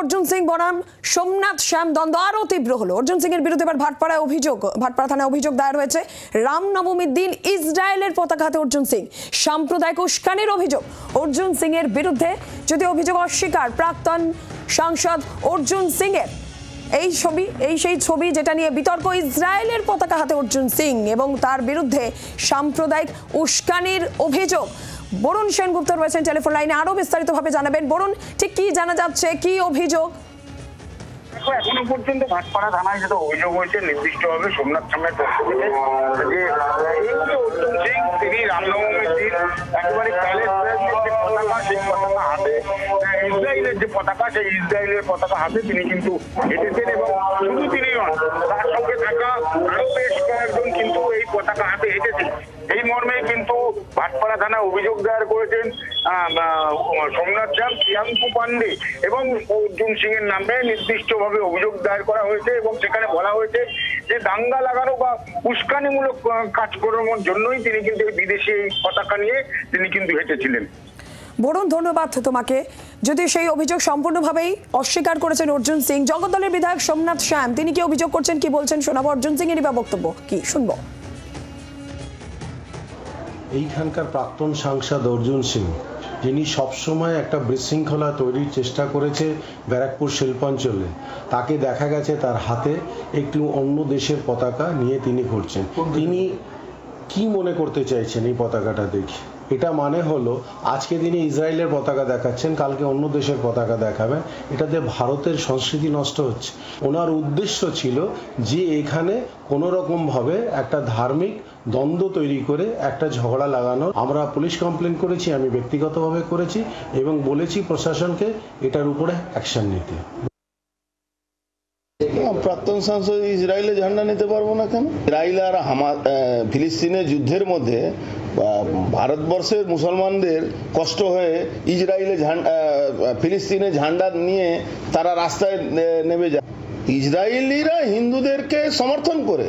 অর্জুন সিং বনাম সোমনাথ শ্যাম দ্বন্দ্ব আরো তীব্র হলো। অর্জুন সিং এর বিরুদ্ধে এবার ভাটপাড়া থানায় অভিযোগ দায়ের হয়েছে। রামনবমীর দিন ইসরায়েলের পতাকা হাতে অর্জুন সিং, সাম্প্রদায়িক উস্কানির অভিযোগ অর্জুন সিং এর বিরুদ্ধে। যদি অভিযোগ অস্বীকার প্রাক্তন সাংসদ অর্জুন সিং এর। সেই ছবি যেটা নিয়ে বিতর্ক, ইসরায়েলের পতাকা হাতে অর্জুন সিং এবং তার বিরুদ্ধে সাম্প্রদায়িক উস্কানির অভিযোগ। বরুণ সেনগুপ্ত রয়েছেন টেলিফোন লাইনে, আরো বিস্তারিতভাবে জানাবেন। বরুণ, ঠিক কি জানা যাচ্ছে, কি অভিযোগ? এখনো পর্যন্ত ভাটপাড়া থানায় যেটা অভিযোগ হয়েছে নির্দিষ্টভাবে সোমনাথ শ্যামের পক্ষ থেকে যে অর্জুন সিং তিনি রামনবমীর দিন একেবারে যে পতাকা, সেই পতাকা হাতে ইসরায়েলের যে পতাকা, সেই ইসরায়েলের পতাকা হাতে তিনি কিন্তু হেঁটেছেন এবং শুধু তিনি নন, তার সঙ্গে থাকা আরো বেশ কয়েকজন কিন্তু এই পতাকা হাতে হেঁটেছে। এই মর্মে কিন্তু ভাটপাড়া থানায় অভিযোগ দায়ের করেছেন সোমনাথ শ্যাম, প্রিয়াঙ্কু পান্ডে এবং অর্জুন সিং এর নামে নির্দিষ্টভাবে অভিযোগ দায়ের করা হয়েছে এবং সেখানে বলা হয়েছে যে দাঙ্গা লাগানো বা উস্কানিমূলক কাজকর্মের জন্যই তিনি কিন্তু এই বিদেশি পতাকা নিয়ে তিনি কিন্তু হেঁটেছিলেন। বরুণ, ধন্যবাদ তোমাকে। যদি সেই অভিযোগ সম্পূর্ণভাবেই অস্বীকার করেছেন অর্জুন সিং, জগদ্দলের বিধায়ক সোমনাথ শ্যাম তিনি কি অভিযোগ করছেন, কি বলছেন শোনাবো। অর্জুন সিং এরই বা বক্তব্য কি শুনবো। এইখানকার প্রাক্তন সাংসদ অর্জুন সিং, যিনি সবসময় একটা বিশৃঙ্খলা তৈরির চেষ্টা করেছে ব্যারাকপুর শিল্পাঞ্চলে, তাকে দেখা গেছে তার হাতে একটু অন্য দেশের পতাকা নিয়ে তিনি ঘুরছেন। তিনি কি মনে করতে চাইছেন এই পতাকাটা দেখে? এটা মানে হলো আজকে তিনি ইসরায়েলের পতাকা দেখাচ্ছেন, কালকে অন্য দেশের পতাকা দেখাবেন। এটাতে ভারতের সংস্কৃতি নষ্ট হচ্ছে। ওনার উদ্দেশ্য ছিল যে এখানে কোনো রকমভাবে একটা ধার্মিক দ্বন্দ্ব তৈরি করে একটা ঝগড়া লাগানো। আমরা পুলিশ কমপ্লেন করেছি, আমি ব্যক্তিগতভাবে করেছি এবং বলেছি প্রশাসনকে এটার উপরে অ্যাকশন নিতে। প্রাক্তন সাংসদ ইসরায়েলে ঝান্ডা নিতে পারবো না কেন? ইসরায়েল আর ফিলিস্তিনের যুদ্ধের মধ্যে ভারতবর্ষের মুসলমানদের কষ্ট হয়ে ইসরায়েলে ফিলিস্তিনে ঝান্ডা নিয়ে তারা রাস্তায় নেমে যায়। ইসরায়েলিরা হিন্দুদেরকে সমর্থন করে।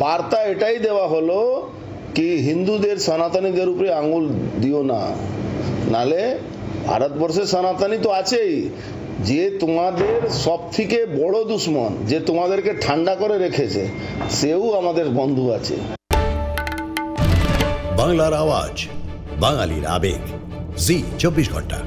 বার্তা এটাই দেওয়া হলো কি হিন্দুদের সনাতনীদের উপরে আঙুল দিও না, নালে ভারতবর্ষের সনাতনী তো আছেই, যে তোমাদের সব থেকে বড় দুশ্মন, যে তোমাদেরকে ঠান্ডা করে রেখেছে, সেও আমাদের বন্ধু আছে। বাংলার আওয়াজ, বাঙালির আবেগ, জি 24 ঘন্টা।